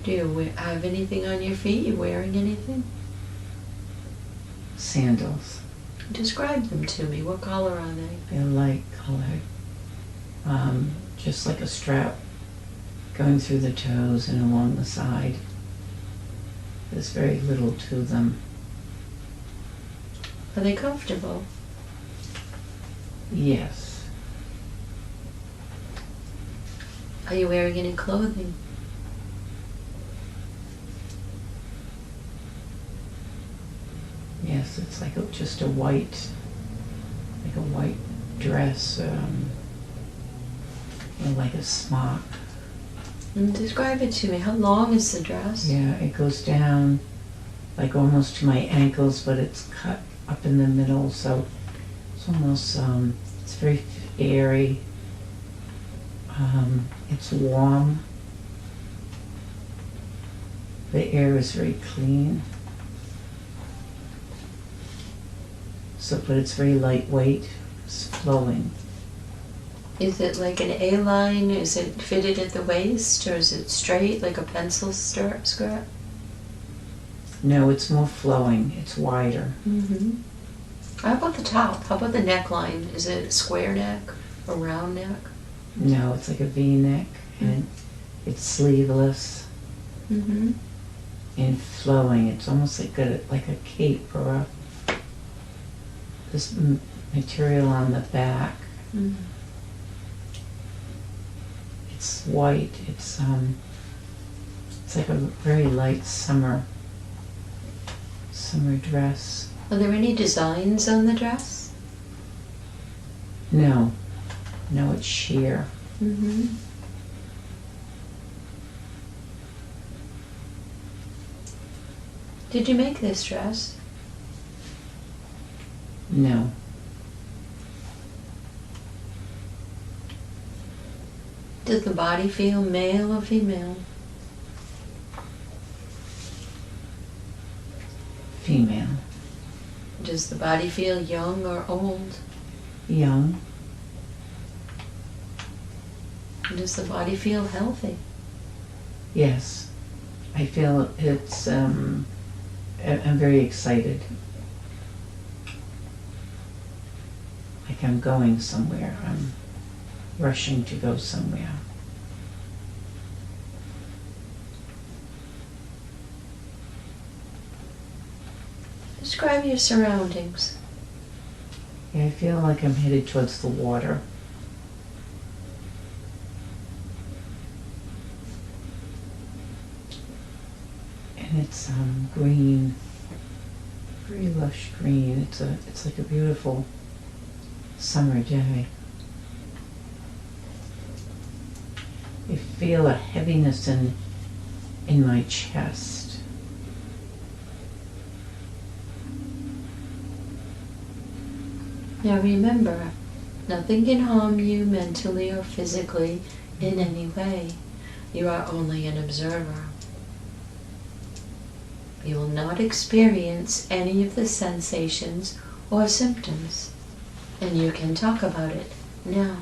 Do you have anything on your feet? You wearing anything? Sandals. Describe them to me. What color are they? They're light colored. Just like a strap going through the toes and along the side. There's very little to them. Are they comfortable? Yes. Are you wearing any clothing? Yes, it's like just a white dress, like a smock. Describe it to me. How long is the dress? Yeah, it goes down like almost to my ankles, but it's cut up in the middle, so it's almost, it's very airy. It's warm. The air is very clean. So, but it's very lightweight. It's flowing. Is it like an A-line? Is it fitted at the waist, or is it straight like a pencil skirt? No, it's more flowing. It's wider. Mm-hmm. How about the top? How about the neckline? Is it a square neck or round neck? No, it's like a V-neck, and it's sleeveless Mm-hmm. and flowing. It's almost like a cape or this material on the back. Mm-hmm. It's white. It's like a very light summer dress. Are there any designs on the dress? No, it's sheer. Mm-hmm. Did you make this dress? No. Does the body feel male or female? Female. Does the body feel young or old? Young. Does the body feel healthy? Yes. I feel it's, I'm very excited. Like I'm going somewhere. I'm rushing to go somewhere. Describe your surroundings. Yeah, I feel like I'm headed towards the water. And it's green, very lush green. It's like a beautiful summer day. I feel a heaviness in my chest. Now remember, nothing can harm you mentally or physically in any way. You are only an observer. You will not experience any of the sensations or symptoms, and you can talk about it now.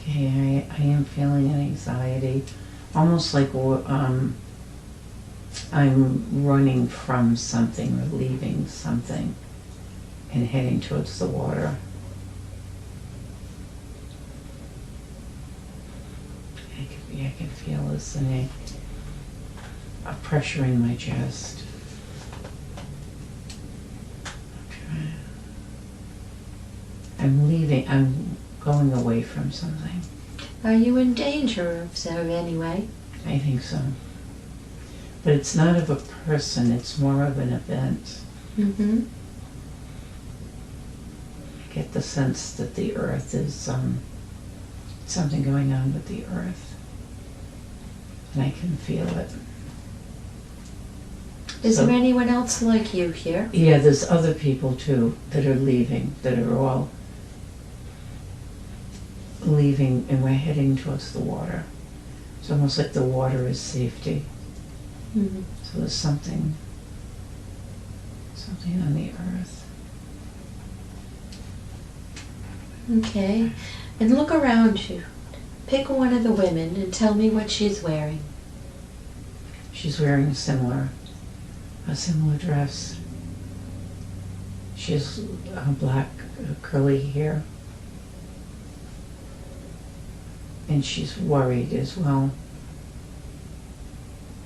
Okay, I am feeling an anxiety, almost like I'm running from something or leaving something and heading towards the water. I can feel this in a pressure in my chest. I'm leaving, I'm going away from something. Are you in danger of any way? I think so. But it's not of a person, it's more of an event. Mm-hmm. I get the sense that the earth is, something going on with the earth. And I can feel it. Is there anyone else like you here? Yeah, there's other people too that are leaving, that are all leaving, and we're heading towards the water. It's almost like the water is safety. Mm-hmm. So there's something on the earth. Okay, and look around you. Pick one of the women and tell me what she's wearing. She's wearing a similar dress. She has black curly hair. And she's worried as well.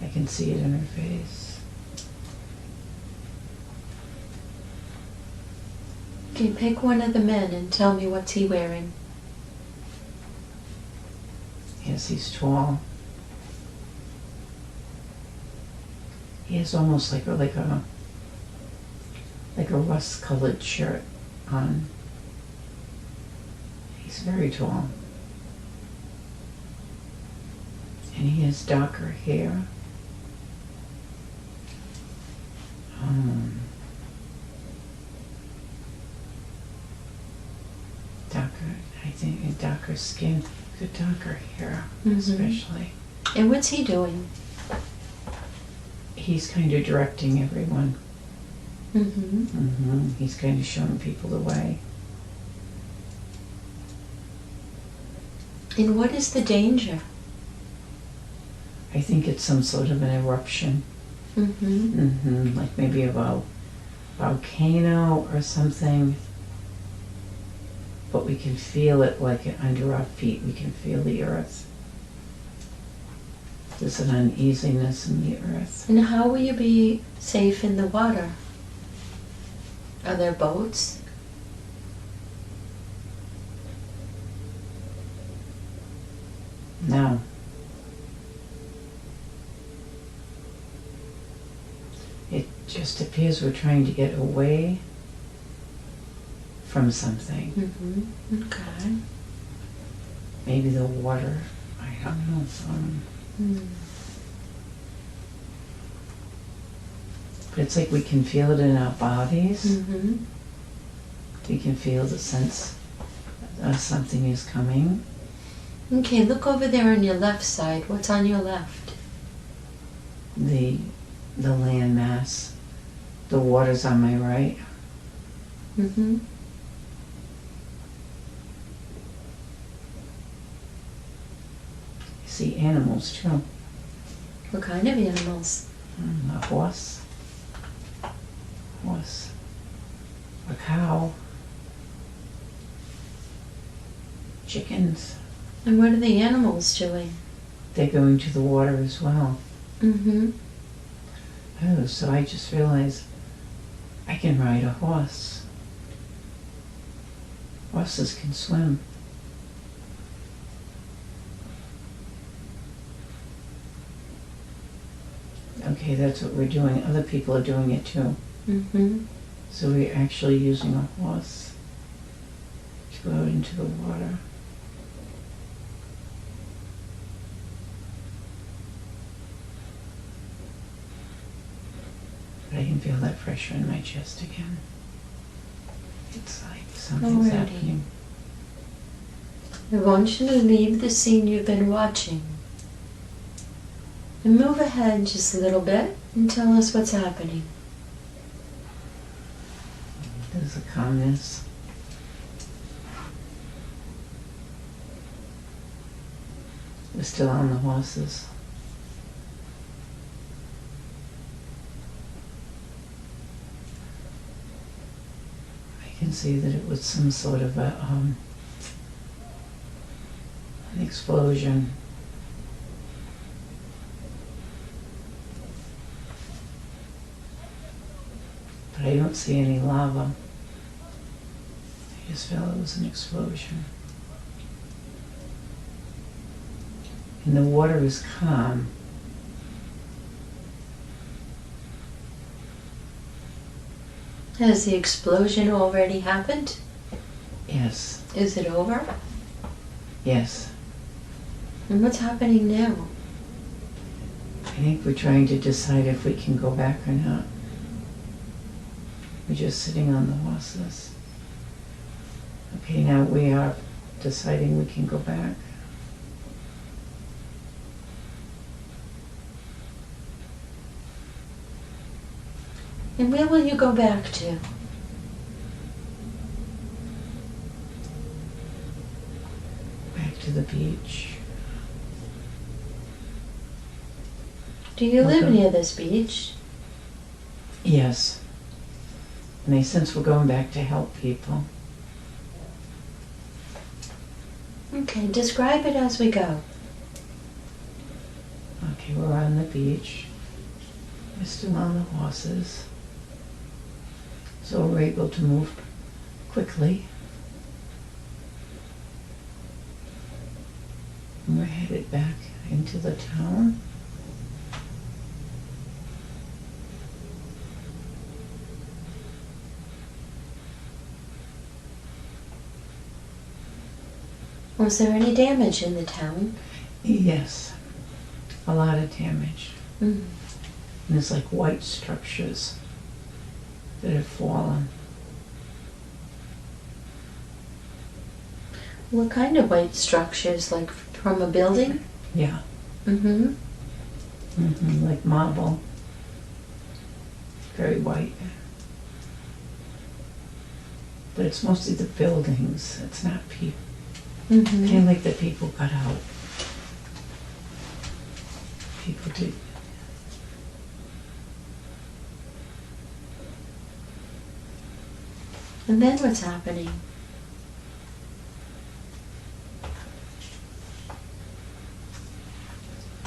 I can see it in her face. Okay, pick one of the men and tell me what's he wearing. Yes, he's tall. He has almost like a rust-colored shirt on. He's very tall. And he has darker hair. Darker skin, good darker hair, especially. And what's he doing? He's kind of directing everyone. He's kind of showing people the way. And what is the danger? I think it's some sort of an eruption. Like maybe a volcano or something. But we can feel it like under our feet. We can feel the earth. There's an uneasiness in the earth. And how will you be safe in the water? Are there boats? No. It just appears we're trying to get away from something. Okay. Maybe the water. I don't know. But it's like we can feel it in our bodies. We can feel the sense something is coming. Okay, look over there on your left side. What's on your left? The landmass. The water's on my right. See animals too. What kind of animals? A horse. A cow. Chickens. And what are the animals doing? They're going to the water as well. Oh, so I just realized I can ride a horse. Horses can swim. Okay, that's what we're doing. Other people are doing it too. So we're actually using a horse to go out into the water. But I can feel that pressure in my chest again. It's like something's happening. I want you to leave the scene you've been watching. And move ahead just a little bit and tell us what's happening. There's a calmness. We're still on the horses. I can see that it was some sort of an explosion. But I don't see any lava. I just felt it was an explosion. And the water is calm. Has the explosion already happened? Yes. Is it over? Yes. And what's happening now? I think we're trying to decide if we can go back or not. We're just sitting on the horses. Okay, now we are deciding we can go back. And where will you go back to? Back to the beach. Do you live Okay. near this beach? Yes. And since we're going back to help people. Okay, describe it as we go. Okay, we're on the beach. We're still on the horses. So we're able to move quickly. And we're headed back into the town. Was there any damage in the town? Yes, a lot of damage. Mm. And there's like white structures that have fallen. What kind of white structures? Like from a building? Yeah. Mm-hmm. Like marble. Very white. But it's mostly the buildings. It's not people. Mm-hmm. Kind of like the people got out. People did. And then what's happening?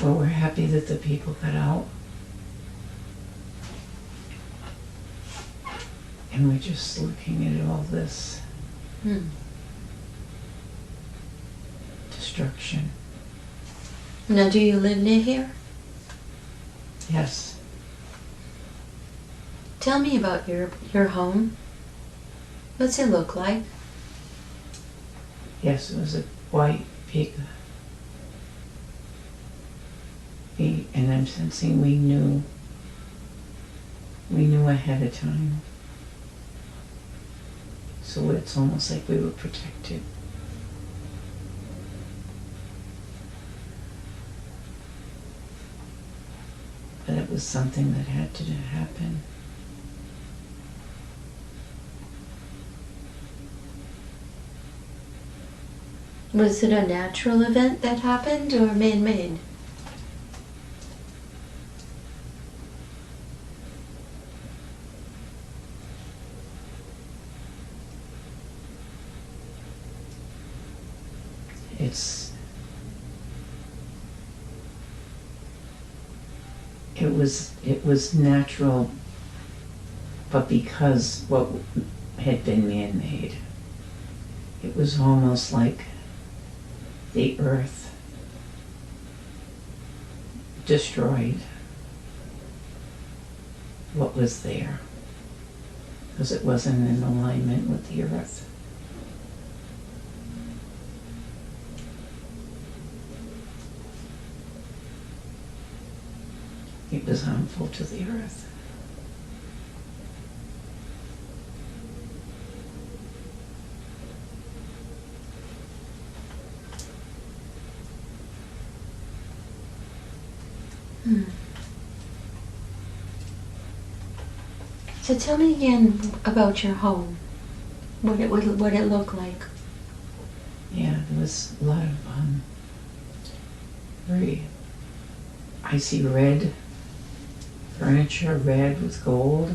Well, we're happy that the people got out. And we're just looking at all this destruction. Now, do you live near here? Yes. Tell me about your home. What's it look like? Yes, it was a white big. And I'm sensing we knew ahead of time. So it's almost like we were protected. But it was something that had to happen. Was it a natural event that happened or man-made? It was natural, but because what had been man-made, it was almost like the earth destroyed what was there, because it wasn't in alignment with the earth. It was harmful to the earth. So tell me again about your home. What it looked like. Yeah, there was a lot of very icy red furniture, red with gold.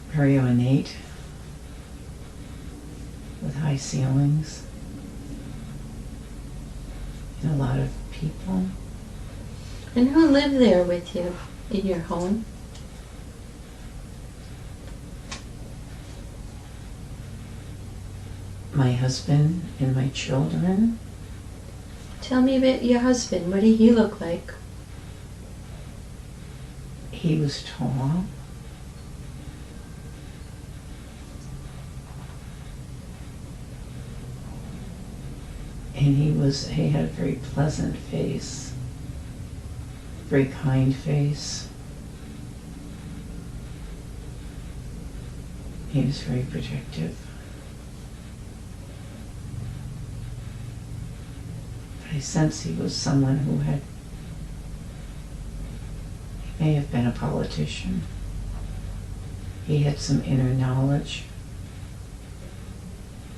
Very ornate, with high ceilings. And a lot of people. And who lived there with you in your home? My husband and my children. Tell me about your husband. What did he look like? He was tall. And he had a very pleasant face, very kind face. He was very protective. But I sense he was someone who he may have been a politician. He had some inner knowledge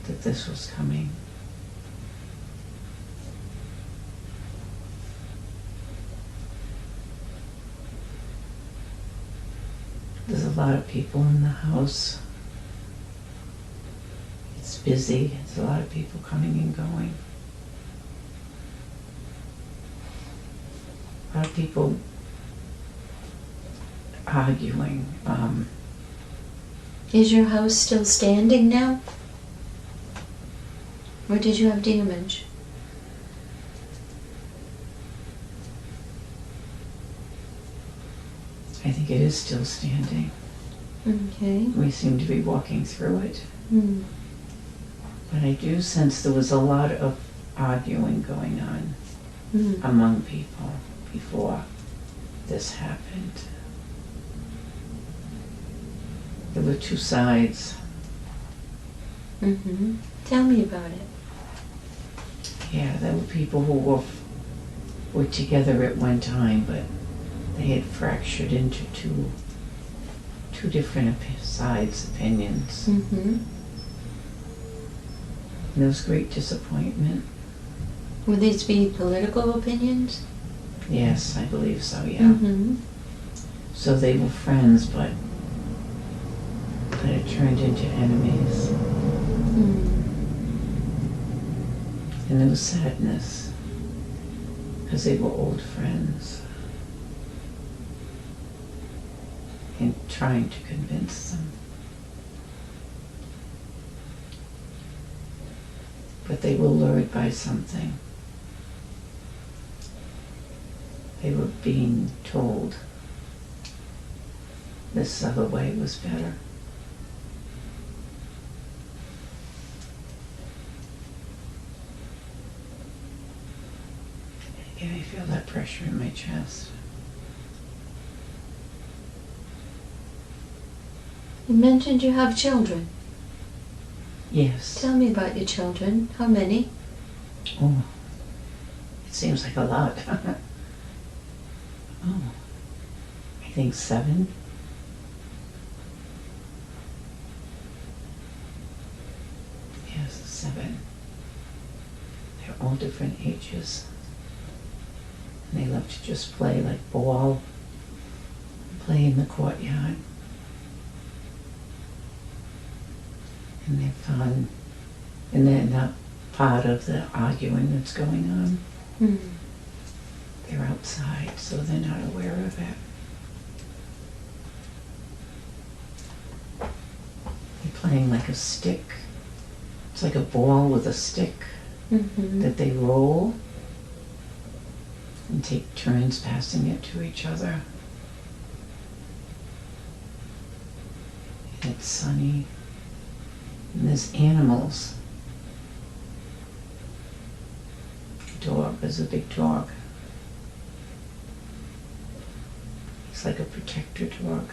that this was coming. a lot of people in the house. It's busy. There's a lot of people coming and going. A lot of people arguing. Is your house still standing now? Or did you have damage? I think it is still standing. Okay. We seem to be walking through it. Hmm. But I do sense there was a lot of arguing going on Hmm. among people before this happened. There were two sides. Mm-hmm. Tell me about it. Yeah, there were people who were together at one time, but they had fractured into two different sides, opinions. Mm-hmm. And there was great disappointment. Would these be political opinions? Yes, I believe so, yeah. Mm-hmm. So they were friends, but it turned into enemies. Mm. And there was sadness, because they were old friends. And trying to convince them. But they were lured by something. They were being told this other way was better. Again, I feel that pressure in my chest. You mentioned you have children. Yes. Tell me about your children. How many? Oh, it seems like a lot. Oh, I think 7. Yes, 7. They're all different ages. And they love to just play like ball, play in the courtyard. And they're fun. And they're not part of the arguing that's going on. Hmm. They're outside, so they're not aware of it. They're playing like a stick. It's like a ball with a stick Mm-hmm. that they roll and take turns passing it to each other. And it's sunny. And there's animals. Dog, there's a big dog. He's like a protector dog.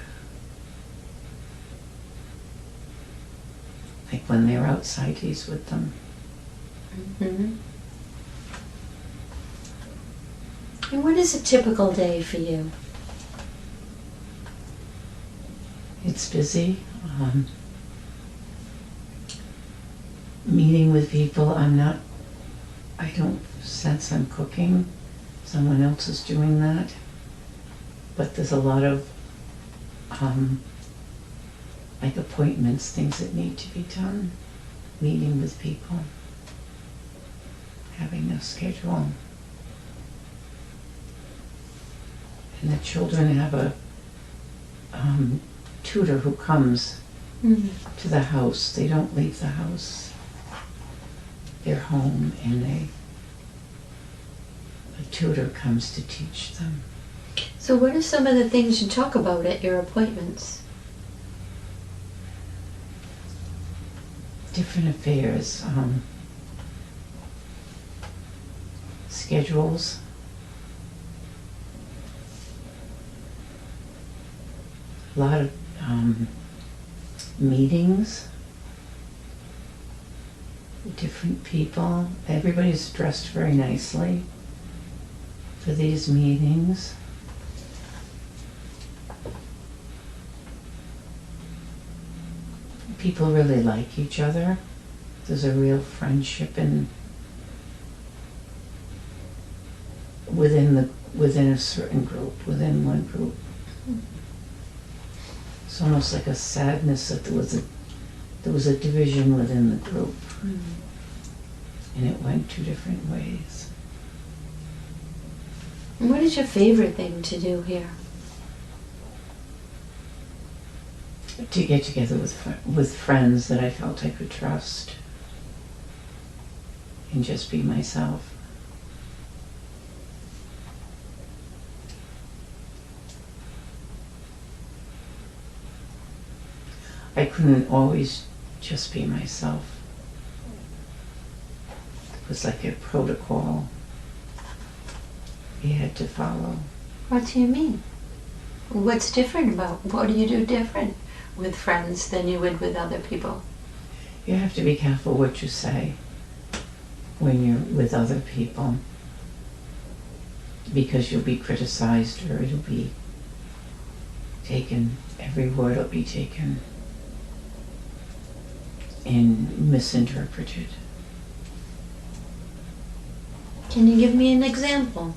Like when they're outside, he's with them. Mm-hmm. And what is a typical day for you? It's busy. Meeting with people. I don't sense I'm cooking. Someone else is doing that. But there's a lot of like appointments, things that need to be done. Meeting with people. Having a schedule. And the children have a tutor who comes Mm. to the house. They don't leave the house. They're home, and a tutor comes to teach them. So what are some of the things you talk about at your appointments? Different affairs, schedules, a lot of meetings, different people. Everybody's dressed very nicely for these meetings. People really like each other. There's a real friendship within a certain group, within one group. It's almost like a sadness that there was a division within the group, and it went two different ways. And what is your favorite thing to do here? To get together with friends that I felt I could trust and just be myself. I couldn't always just be myself. It was like a protocol you had to follow. What do you mean? What's different about, what do you do different with friends than you would with other people? You have to be careful what you say when you're with other people, because you'll be criticized, or it'll be taken, every word will be taken and misinterpreted. Can you give me an example?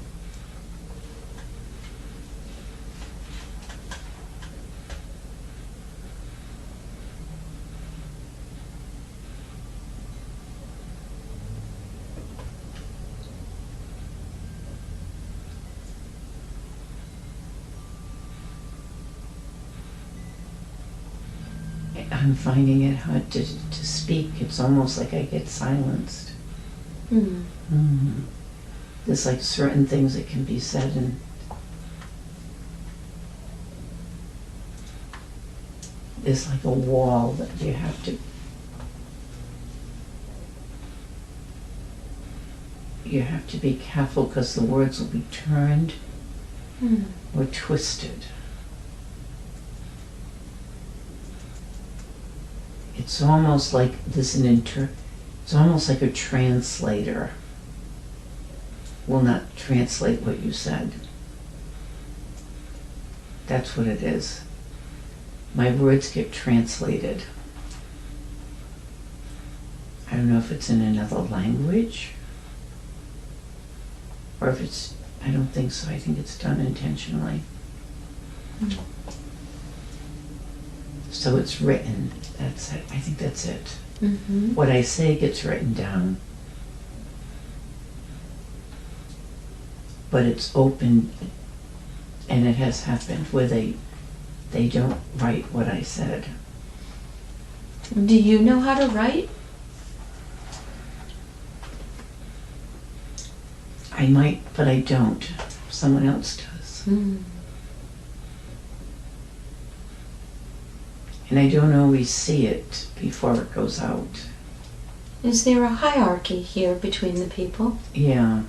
I'm finding it hard to speak. It's almost like I get silenced. There's like certain things that can be said, and there's like a wall that you have to be careful, because the words will be turned or twisted. It's almost like it's almost like a translator will not translate what you said. That's what it is. My words get translated. I don't know if it's in another language, or if it's, I don't think so. I think it's done intentionally. So it's written. That's it. I think that's it. What I say gets written down. But it's open, and it has happened where they don't write what I said. Do you know how to write? I might, but I don't. Someone else does. And I don't always see it before it goes out. Is there a hierarchy here between the people? Yeah.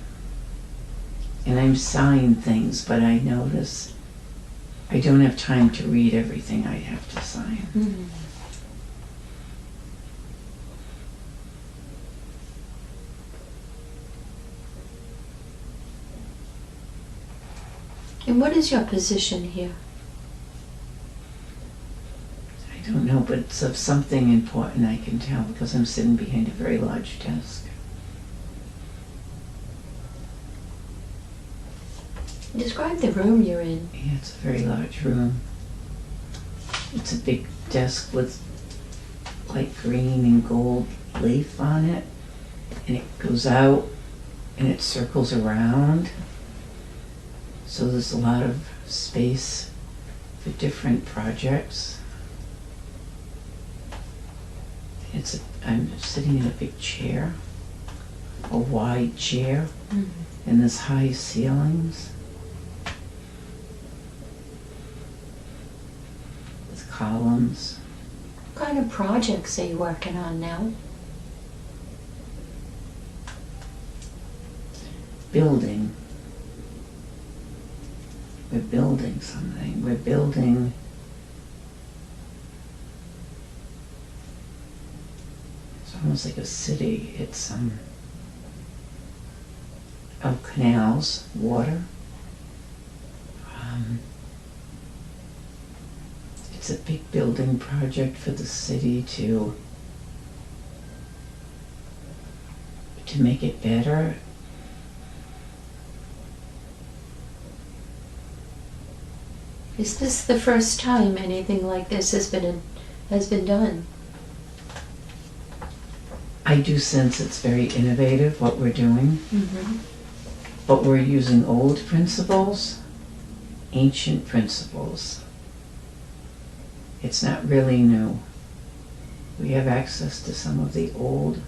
And I'm signing things, but I notice I don't have time to read everything I have to sign. And what is your position here? I don't know, but it's of something important, I can tell, because I'm sitting behind a very large desk. Describe the room you're in. Yeah, it's a very large room. It's a big desk with light green and gold leaf on it, and it goes out and it circles around. So there's a lot of space for different projects. I'm sitting in a big chair, a wide chair, and there's high ceilings with columns. What kind of projects are you working on now? Building. We're building something. We're building almost like a city. It's of canals, water. It's a big building project for the city to make it better. Is this the first time anything like this has been done? I do sense it's very innovative what we're doing, Mm-hmm. but we're using old principles, ancient principles. It's not really new. We have access to some of the old,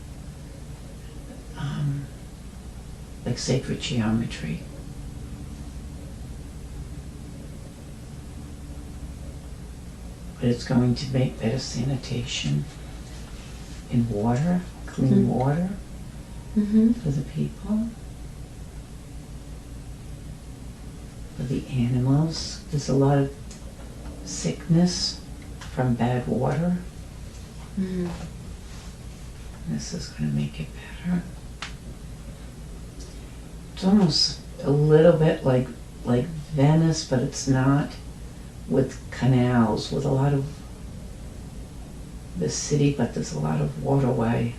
like sacred geometry. But it's going to make better sanitation in water, clean water Mm-hmm. for the people, for the animals. There's a lot of sickness from bad water. Mm-hmm. This is going to make it better. It's almost a little bit like Venice, but it's not, with canals, with a lot of the city, but there's a lot of waterway.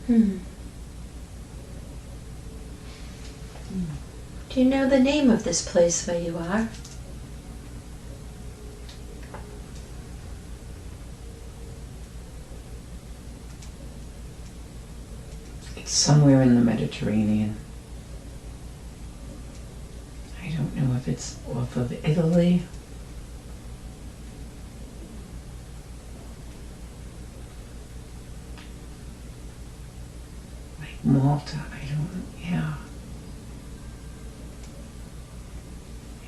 Hmm. Do you know the name of this place where you are? It's somewhere in the Mediterranean. I don't know if it's off of Italy. Like Malta, I don't, yeah.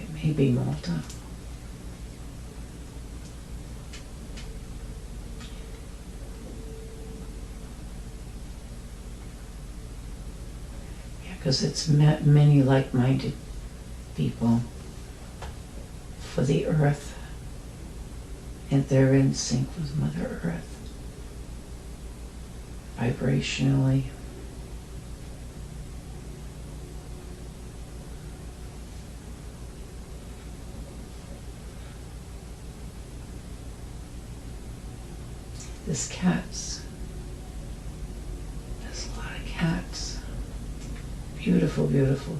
It may be Malta. Yeah, because it's met many like-minded people for the earth, and they're in sync with Mother Earth vibrationally. There's cats. There's a lot of cats. Beautiful, beautiful.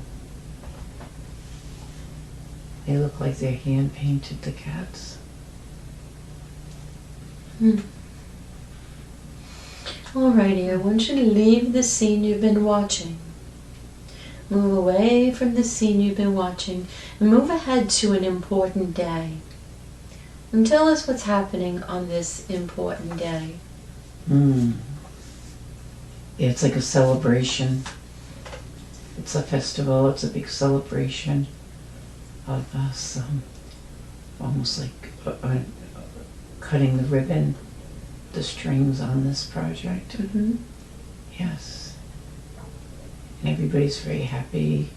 They look like they're hand-painted, the cats. Hmm. Alrighty, I want you to leave the scene you've been watching. Move away from the scene you've been watching and move ahead to an important day. And tell us what's happening on this important day. Yeah, it's like a celebration. It's a festival, it's a big celebration of us, almost like cutting the ribbon, the strings on this project. Mm-hmm. Yes. And everybody's very happy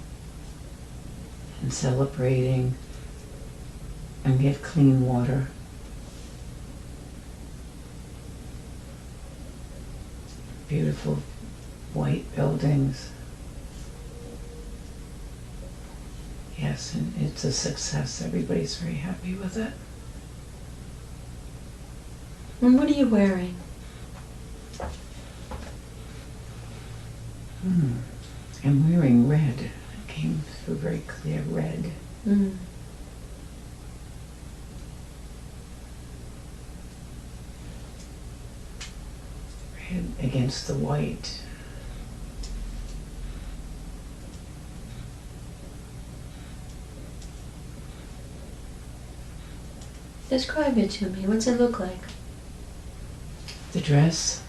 and celebrating. And we have clean water. Beautiful white buildings. Yes, and it's a success. Everybody's very happy with it. And what are you wearing? I'm wearing red. It came through very clear red. Mm. Red against the white. Describe it to me. What's it look like? The dress.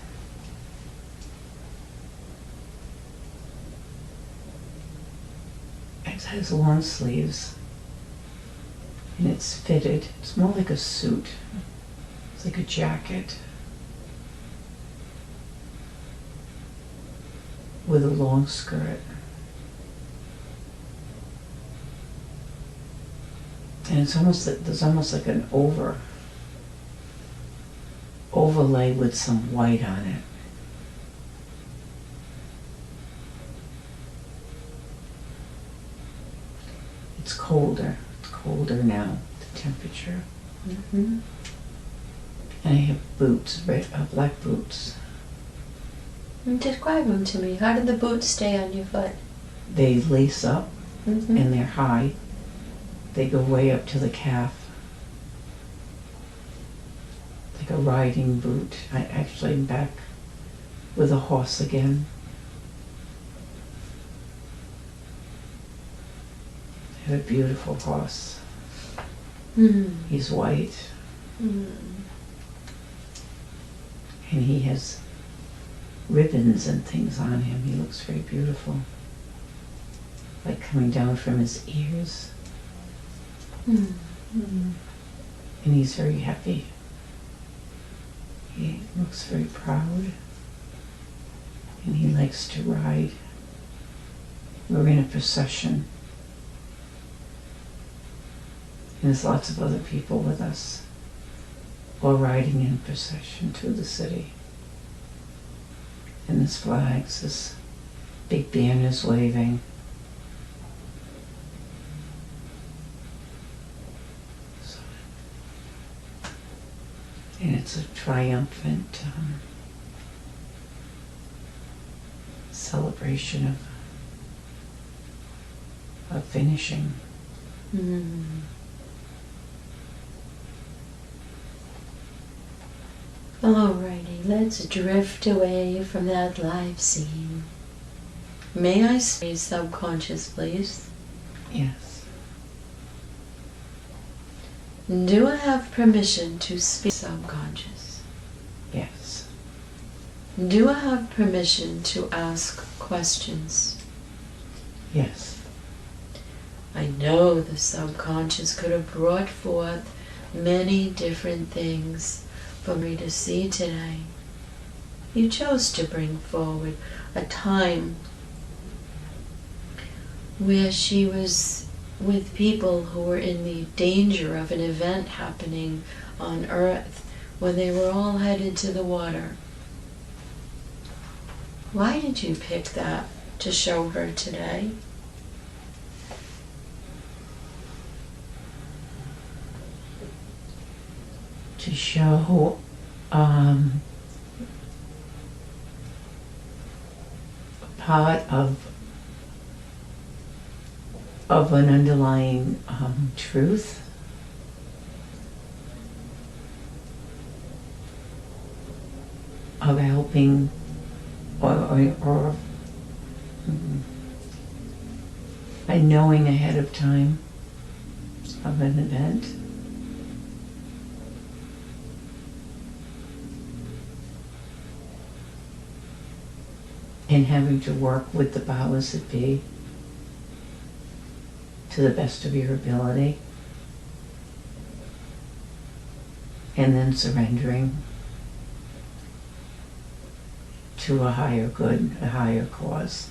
It has long sleeves. And it's fitted. It's more like a suit. It's like a jacket. With a long skirt. And it's almost like, there's almost like an overlay with some white on it. It's colder now, the temperature. Mm-hmm. And I have boots, black boots. And describe them to me. How do the boots stay on your foot? They lace up Mm-hmm. and they're high. They go way up to the calf. like a riding boot. I actually am back with a horse again. I have a beautiful horse. He's white. And he has ribbons and things on him. He looks very beautiful. Like coming down from his ears. And he's very happy. He looks very proud. And he likes to ride. We're in a procession. And there's lots of other people with us. All riding in procession through the city. And there's flags, there's big banners waving. And it's a triumphant celebration of finishing. Alrighty, let's drift away from that live scene. May I say subconscious, please? Yes. Do I have permission to speak subconscious? Yes. Do I have permission to ask questions? Yes. I know the subconscious could have brought forth many different things for me to see today. You chose to bring forward a time where she was with people who were in the danger of an event happening on Earth when they were all headed to the water. Why did you pick that to show her today? To show a part of an underlying truth. Of helping or by knowing ahead of time of an event. And having to work with the powers that be to the best of your ability. And then surrendering to a higher good, a higher cause.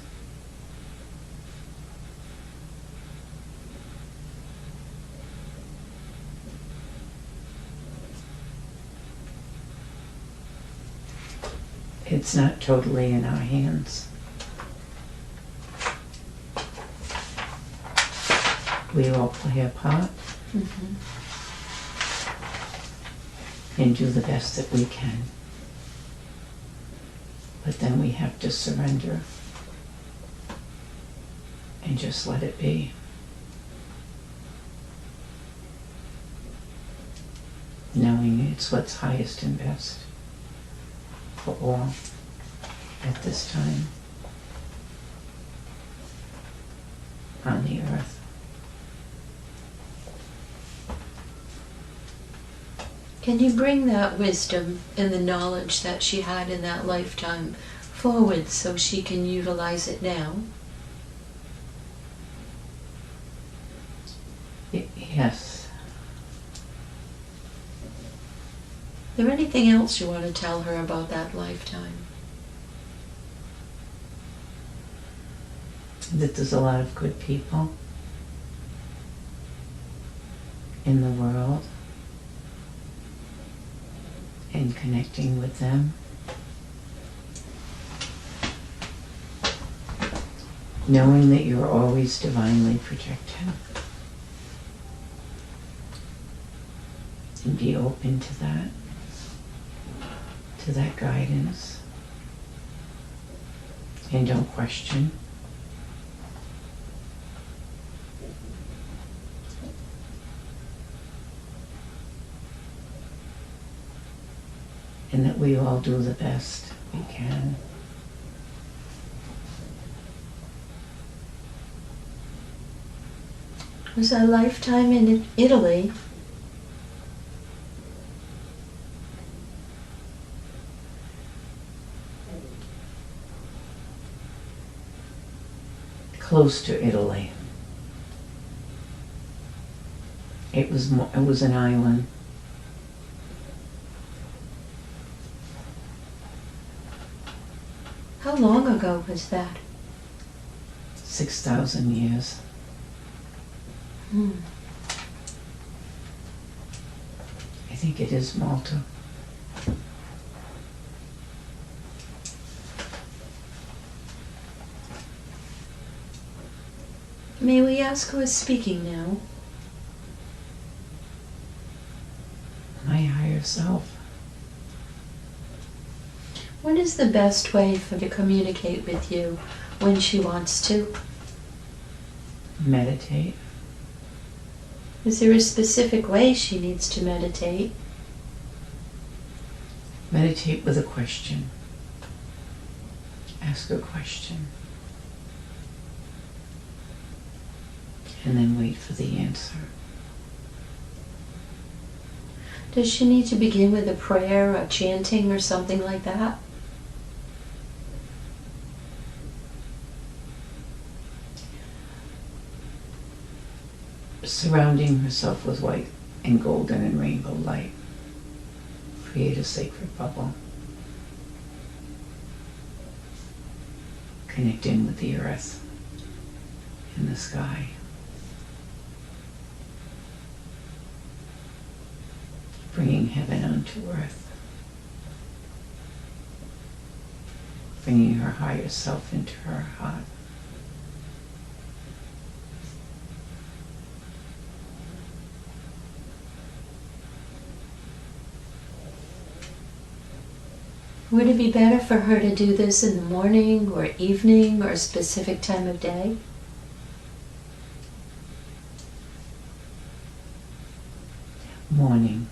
It's not totally in our hands. We all play a part and do the best that we can. But then we have to surrender and just let it be. Knowing it's what's highest and best for all at this time on the earth. Can you bring that wisdom and the knowledge that she had in that lifetime forward so she can utilize it now? Yes. Is there anything else you want to tell her about that lifetime? That there's a lot of good people in the world, and connecting with them. Knowing that you're always divinely protected. And be open to that guidance. And don't question. We all do the best we can. It was a lifetime in Italy. Close to Italy. It was an island. How long ago was that? 6,000 years. I think it is Malta. May we ask who is speaking now? My higher self. What is the best way for her to communicate with you when she wants to? Meditate. Is there a specific way she needs to meditate? Meditate with a question. Ask a question. And then wait for the answer. Does she need to begin with a prayer or chanting or something like that? Surrounding herself with white and golden and rainbow light. Create a sacred bubble. Connect in with the earth and the sky. Bringing heaven onto earth. Bringing her higher self into her heart. Would it be better for her to do this in the morning or evening or a specific time of day? Morning.